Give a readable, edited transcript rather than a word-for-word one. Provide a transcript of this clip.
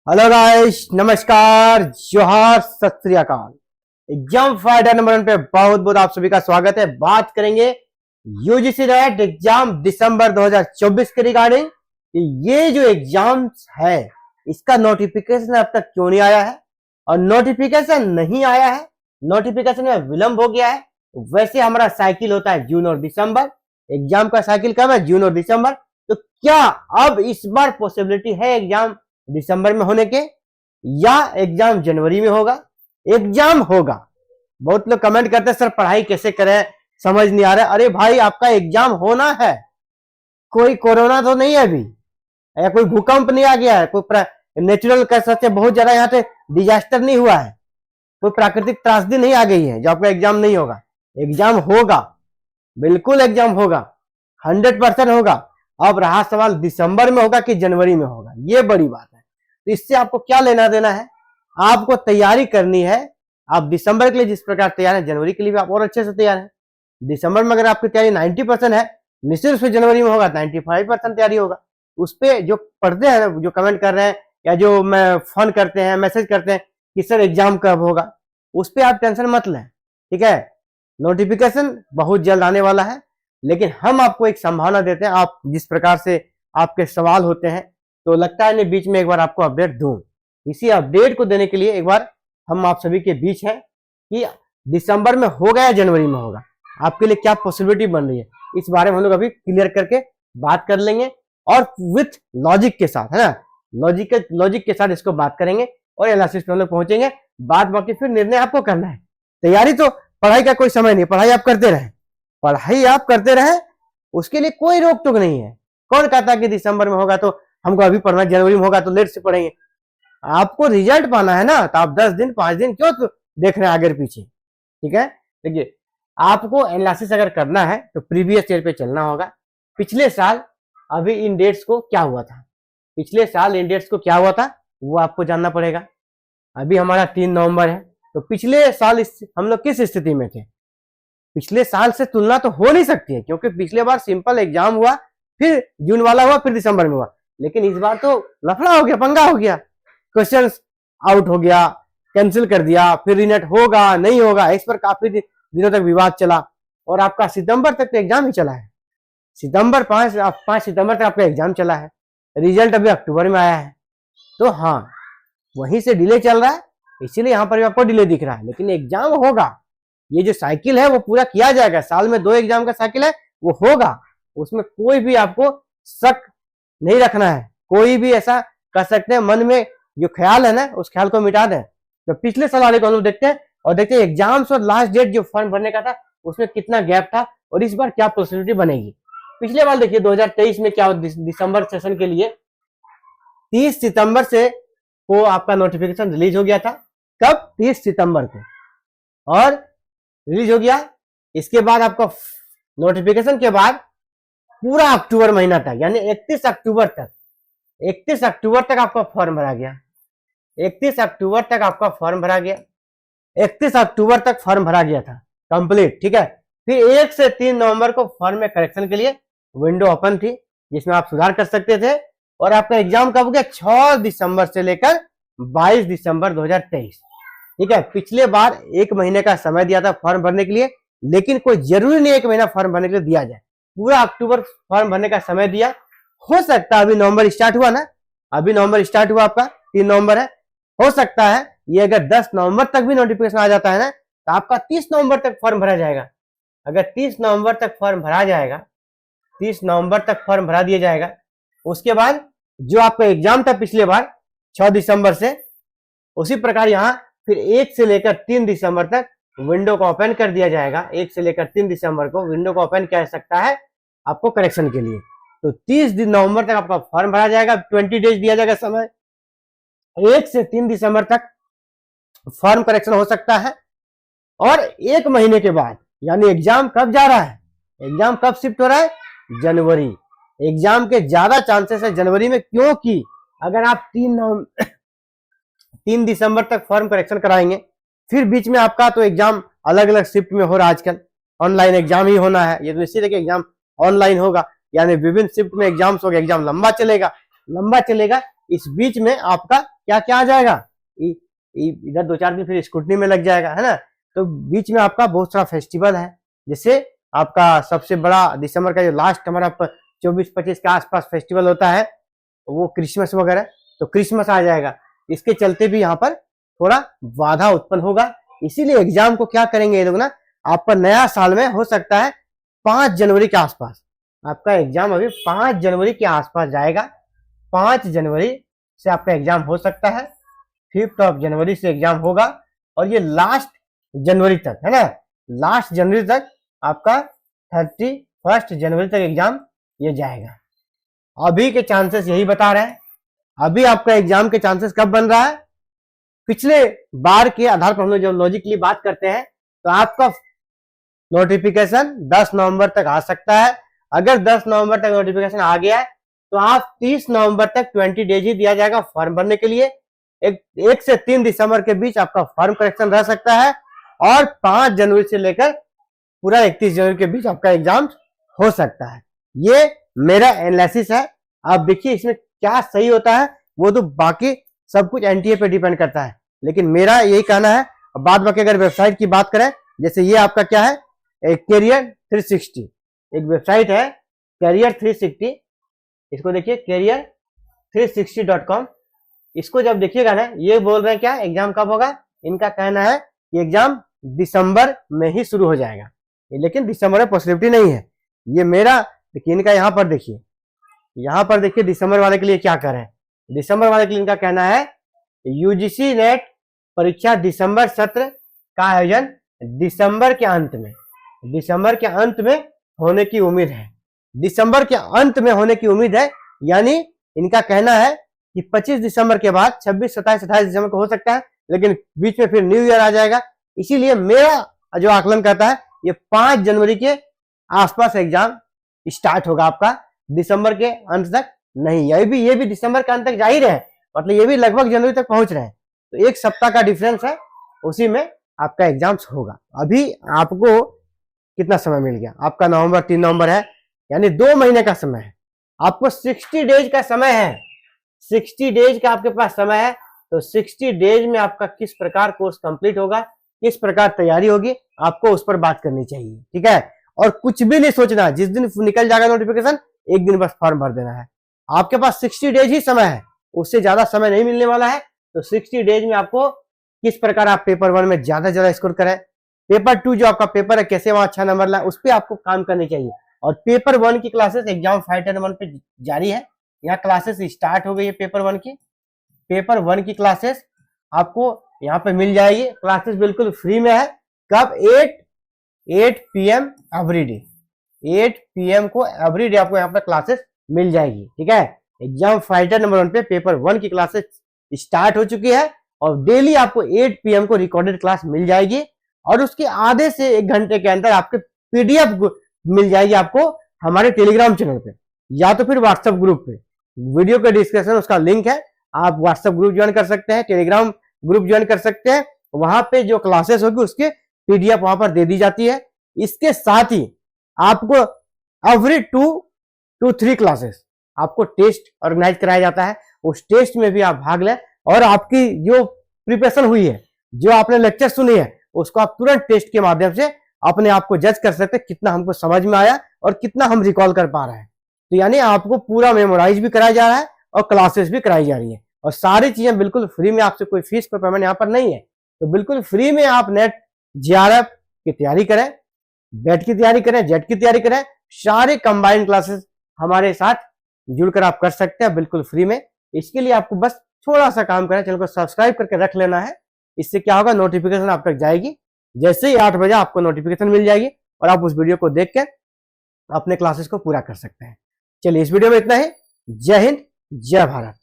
Hello guys, नमस्कार, जोहार, सत श्री अकाल। एग्जाम फाइटर नंबर 1 पे बहुत बहुत आप सभी का स्वागत है। बात करेंगे यूजीसी नेट एग्जाम दिसंबर 2024 के रिगार्डिंग। ये जो एग्जाम है इसका नोटिफिकेशन अब तक क्यों नहीं आया है, और नोटिफिकेशन नहीं आया है, नोटिफिकेशन में विलंब हो गया है। वैसे हमारा साइकिल होता है जून और दिसंबर, एग्जाम का साइकिल कब है? जून और दिसंबर। तो क्या अब इस बार पॉसिबिलिटी है एग्जाम दिसंबर में होने के, या एग्जाम जनवरी में होगा? एग्जाम होगा। बहुत लोग कमेंट करते हैं सर पढ़ाई कैसे करें, समझ नहीं आ रहा है। अरे भाई, आपका एग्जाम होना है। कोई कोरोना तो नहीं है अभी, या कोई भूकंप नहीं आ गया है, कोई नेचुरल कह सकते बहुत ज्यादा यहाँ पे डिजास्टर नहीं हुआ है, कोई प्राकृतिक त्रासदी नहीं आ गई है जो आपका एग्जाम नहीं होगा। एग्जाम होगा, बिल्कुल एग्जाम होगा, 100% होगा। अब रहा सवाल दिसंबर में होगा कि जनवरी में होगा, ये बड़ी बात है। तो इससे आपको क्या लेना देना है? आपको तैयारी करनी है। आप दिसंबर के लिए जिस प्रकार तैयार है, जनवरी के लिए भी आप और अच्छे से तैयार है। दिसंबर में अगर आपकी तैयारी 90% है, निश्चित रूप से जनवरी में होगा 95% तैयारी होगा। उस पर जो पढ़ते हैं, जो कमेंट कर रहे हैं या जो मैं फोन करते हैं, मैसेज करते हैं कि सर एग्जाम कब होगा, उस पर आप टेंशन मत लें, ठीक है। नोटिफिकेशन बहुत जल्द आने वाला है, लेकिन हम आपको एक संभावना देते हैं। आप जिस प्रकार से आपके सवाल होते हैं, तो लगता है नहीं बीच में एक बार आपको अपडेट दूं। इसी अपडेट को देने के लिए एक बार हम आप सभी के बीच हैं कि दिसंबर में होगा या जनवरी में होगा, आपके लिए क्या पॉसिबिलिटी बन रही है, इस बारे में हम लोग अभी क्लियर करके बात कर लेंगे, और विथ लॉजिक के साथ, है ना, लॉजिक के साथ इसको बात करेंगे और एनालिसिस पे हम लोग पहुंचेंगे। बात बाकी फिर निर्णय आपको करना है। तैयारी तो पढ़ाई का कोई समय नहीं, पढ़ाई आप करते रहें, पढ़ाई आप करते रहे, उसके लिए कोई रोक टोक नहीं है। कौन कहता कि दिसंबर में होगा तो हमको अभी पढ़ना, जनवरी में होगा तो लेट से पढ़ेंगे। आपको रिजल्ट पाना है ना, तो आप 10 दिन 5 दिन क्यों देख रहे हैं आगे पीछे, ठीक है। देखिए, आपको एनालिसिस अगर करना है तो प्रीवियस ईयर पे चलना होगा। पिछले साल अभी इन डेट्स को क्या हुआ था, पिछले साल इन डेट्स को क्या हुआ था वो आपको जानना पड़ेगा। अभी हमारा 3 नवंबर है, तो पिछले साल हम लोग किस स्थिति में थे? पिछले साल से तुलना तो हो नहीं सकती है, क्योंकि पिछले बार सिंपल एग्जाम हुआ, फिर जून वाला हुआ, फिर दिसंबर में हुआ। लेकिन इस बार तो लफड़ा हो गया, पंगा हो गया, क्वेश्चंस आउट हो गया, कैंसिल कर दिया, फिर रीनेट होगा नहीं होगा, इस पर काफी दिनों तक विवाद चला। और आपका सितंबर तक तो एग्जाम ही चला है, सितंबर 5 सितंबर तक आपका एग्जाम चला है। रिजल्ट अभी अक्टूबर में आया है, तो हाँ वहीं से डिले चल रहा है, इसीलिए यहाँ पर आपको डिले दिख रहा है। लेकिन एग्जाम होगा, ये जो साइकिल है वो पूरा किया जाएगा। साल में 2 एग्जाम का साइकिल है, वो होगा, उसमें कोई भी आपको शक नहीं रखना है। कोई भी ऐसा कर सकते हैं मन में जो ख्याल है ना, उस ख्याल को मिटा दें। तो पिछले साल वाले को हम लोग देखते हैं, और देखते हैं एग्जाम्स और लास्ट डेट जो फॉर्म भरने का था उसमें कितना गैप था, और इस बार क्या पॉसिबिलिटी बनेगी। पिछले बार देखिए 2023 में क्या, दिसंबर सेशन के लिए 30 सितंबर से को आपका नोटिफिकेशन रिलीज हो गया था। कब? 30 सितंबर को, और रिलीज हो गया। इसके बाद आपका नोटिफिकेशन के बाद पूरा अक्टूबर महीना तक, यानी 31 अक्टूबर तक आपका फॉर्म भरा गया। 31 अक्टूबर तक आपका फॉर्म भरा गया, 31 अक्टूबर तक फॉर्म भरा गया था कंप्लीट, ठीक है। फिर 1 से 3 नवंबर को फॉर्म में करेक्शन के लिए विंडो ओपन थी, जिसमें आप सुधार कर सकते थे। और आपका एग्जाम कब हो गया? 6 दिसंबर से लेकर 22 दिसंबर 2023, ठीक है। पिछले बार 1 महीने का समय दिया था फॉर्म भरने के लिए, लेकिन कोई जरूरी नहीं 1 महीना फॉर्म भरने के लिए दिया जाए, पूरा अक्टूबर फॉर्म भरने का समय दिया। हो सकता है अभी नवंबर स्टार्ट हुआ ना, अभी नवंबर स्टार्ट हुआ, आपका 3 नवंबर है, हो सकता है ये अगर 10 नवंबर तक भी नोटिफिकेशन आ जाता है ना, तो आपका 30 नवंबर तक फॉर्म भरा जाएगा। अगर 30 नवंबर तक फॉर्म भरा जाएगा, 30 नवंबर तक फॉर्म भरा दिया जाएगा, उसके बाद जो आपका एग्जाम था पिछले बार 6 दिसंबर से, उसी प्रकार यहाँ फिर 1 से लेकर 3 दिसंबर तक विंडो को ओपन कर दिया जाएगा। 1 से लेकर 3 दिसंबर को विंडो को ओपन किया जा सकता है आपको करेक्शन के लिए। तो 30 नवंबर तक आपका फॉर्म भरा जाएगा, 20 डेज दिया जाएगा समय। 1 से 3 दिसंबर तक फॉर्म करेक्शन हो सकता है, और 1 महीने के बाद, यानी एग्जाम कब जा रहा है, एग्जाम कब शिफ्ट हो रहा है? जनवरी। एग्जाम के ज्यादा चांसेस है जनवरी में, क्योंकि अगर आप 3 दिसंबर तक फॉर्म करेक्शन कराएंगे, फिर बीच में आपका तो एग्जाम अलग अलग शिफ्ट में हो रहा है आजकल, ऑनलाइन एग्जाम ही होना है, ये तो निश्चित है कि एग्जाम ऑनलाइन होगा। यानी विभिन्न शिफ्ट में एग्जाम्स हो गए, एग्जाम लंबा चलेगा। इस बीच में आपका क्या क्या आ जाएगा, इधर 2-4 दिन फिर स्क्रूटनी में लग जाएगा, है ना। तो बीच में आपका बहुत सारा फेस्टिवल है, जैसे आपका सबसे बड़ा दिसंबर का जो लास्ट हमारा 24-25 के आसपास फेस्टिवल होता है वो क्रिसमस वगैरह, तो क्रिसमस आ जाएगा। इसके चलते भी यहाँ पर थोड़ा बाधा उत्पन्न होगा। इसीलिए एग्जाम को क्या करेंगे ये लोग ना, आपका नया साल में हो सकता है 5 जनवरी के आसपास, आपका एग्जाम अभी 5 जनवरी के आसपास जाएगा। 5 जनवरी से आपका एग्जाम हो सकता है, 5 जनवरी से एग्जाम होगा, और ये लास्ट जनवरी तक, है ना, लास्ट जनवरी तक आपका 31 जनवरी तक एग्जाम ये जाएगा। अभी के चांसेस यही बता रहे हैं। अभी आपका एग्जाम के चांसेस कब बन रहा है, पिछले बार के आधार पर हम लोग जब लॉजिकली बात करते हैं तो आपका नोटिफिकेशन 10 नवंबर तक आ सकता है। अगर 10 नवंबर तक नोटिफिकेशन आ गया है तो आप 30 नवंबर तक 20 डेज ही दिया जाएगा फॉर्म भरने के लिए। 1 से 3 दिसंबर के बीच आपका फॉर्म करेक्शन रह सकता है, और 5 जनवरी से लेकर पूरा 31 जनवरी के बीच आपका एग्जाम हो सकता है। ये मेरा एनालिसिस है। आप देखिए इसमें क्या सही होता है, वो तो बाकी सब कुछ एनटीए पे डिपेंड करता है, लेकिन मेरा यही कहना है। बाद बाकी अगर वेबसाइट की बात करें, जैसे ये आपका क्या है, कैरियर 360 एक वेबसाइट है, कैरियर 360, इसको देखिए career360.com। इसको जब देखिएगा ना, ये बोल रहे हैं क्या एग्जाम कब होगा, इनका कहना है कि एग्जाम दिसंबर में ही शुरू हो जाएगा, लेकिन दिसंबर में पॉसिबिलिटी नहीं है। ये मेरा देखिए, इनका यहाँ पर देखिए दिसंबर वाले के लिए क्या कर रहे हैं। दिसंबर वाले के लिए इनका कहना है यूजीसी नेट परीक्षा दिसंबर सत्र का आयोजन दिसंबर के अंत में होने की उम्मीद है। दिसंबर के अंत में होने की उम्मीद है, यानी इनका कहना है कि 25 दिसंबर के बाद 26, 27, 28 दिसंबर को हो सकता है, लेकिन बीच में फिर न्यू ईयर आ जाएगा। इसीलिए मेरा जो आकलन करता है, ये 5 जनवरी के आसपास एग्जाम स्टार्ट होगा आपका, दिसंबर के अंत तक नहीं। ये भी दिसंबर के अंत तक जा ही रहे हैं, मतलब ये भी लगभग जनवरी तक पहुंच रहे हैं, तो 1 सप्ताह का डिफरेंस है, उसी में आपका एग्जाम्स होगा। अभी आपको कितना समय मिल गया, आपका 3 नवंबर है, यानी 2 महीने का समय है। आपको 60 डेज का समय है, 60 डेज का आपके पास समय है। तो 60 डेज में आपका किस प्रकार कोर्स कंप्लीट होगा, किस प्रकार तैयारी होगी, आपको उस पर बात करनी चाहिए, ठीक है। और कुछ भी नहीं सोचना, जिस दिन निकल जाएगा नोटिफिकेशन, एक दिन बस फॉर्म भर देना है। आपके पास 60 डेज ही समय है, उससे ज्यादा समय नहीं मिलने वाला है। तो 60 डेज में आपको किस प्रकार आप पेपर 1 में ज्यादा स्कोर करें, पेपर 2 जो आपका पेपर है कैसे वहां अच्छा नंबर लाए, उस पर आपको काम करनी चाहिए। और पेपर 1 की क्लासेस एग्जाम फाइटर 1 पे जारी है, यहाँ क्लासेस स्टार्ट हो गई है। पेपर 1 की क्लासेस आपको यहाँ पे मिल जाएगी। क्लासेस बिल्कुल फ्री में है। कब, 8 PM एवरीडे, 8 PM को एवरीडे आपको यहाँ पर क्लासेस मिल जाएगी, ठीक है। एग्जाम फाइटर नंबर 1 पे पेपर 1 की क्लासेस स्टार्ट हो चुकी है, और डेली आपको 8 PM को रिकॉर्डेड क्लास मिल जाएगी, और उसके आधे से 1 घंटे के अंदर आपके PDF मिल जाएगी आपको हमारे टेलीग्राम चैनल पे, या तो फिर व्हाट्सएप ग्रुप पे। वीडियो के डिस्क्रिप्शन उसका लिंक है, आप व्हाट्सएप ग्रुप ज्वाइन कर सकते हैं, टेलीग्राम ग्रुप ज्वाइन कर सकते हैं। वहां पे जो क्लासेस होगी उसके PDF वहां पर दे दी जाती है। इसके साथ ही आपको एवरी 2 to 3 क्लासेस आपको टेस्ट ऑर्गेनाइज कराया जाता है। उस टेस्ट में भी आप भाग लें, और आपकी जो प्रिपरेशन हुई है, जो आपने लेक्चर सुनी है, उसको आप तुरंत टेस्ट के माध्यम से अपने आप को जज कर सकते हैं, कितना हमको समझ में आया और कितना हम रिकॉल कर पा रहे हैं। तो यानी आपको पूरा मेमोराइज भी कराया जा रहा है और क्लासेस भी कराई जा रही है, और सारी चीजें बिल्कुल फ्री में, आपसे कोई फीस कोई पेमेंट यहाँ पर नहीं है। तो बिल्कुल फ्री में आप नेट JRF की तैयारी करें, बेट की तैयारी करें, जेट की तैयारी करें, सारे कंबाइंड क्लासेस हमारे साथ जुड़कर आप कर सकते हैं बिल्कुल फ्री में। इसके लिए आपको बस थोड़ा सा काम करना है, चैनल को सब्सक्राइब करके रख लेना है। इससे क्या होगा, नोटिफिकेशन आप तक जाएगी, जैसे ही 8 बजे आपको नोटिफिकेशन मिल जाएगी, और आप उस वीडियो को देख के अपने क्लासेस को पूरा कर सकते हैं। चलिए, इस वीडियो में इतना ही। जय हिंद, जय भारत।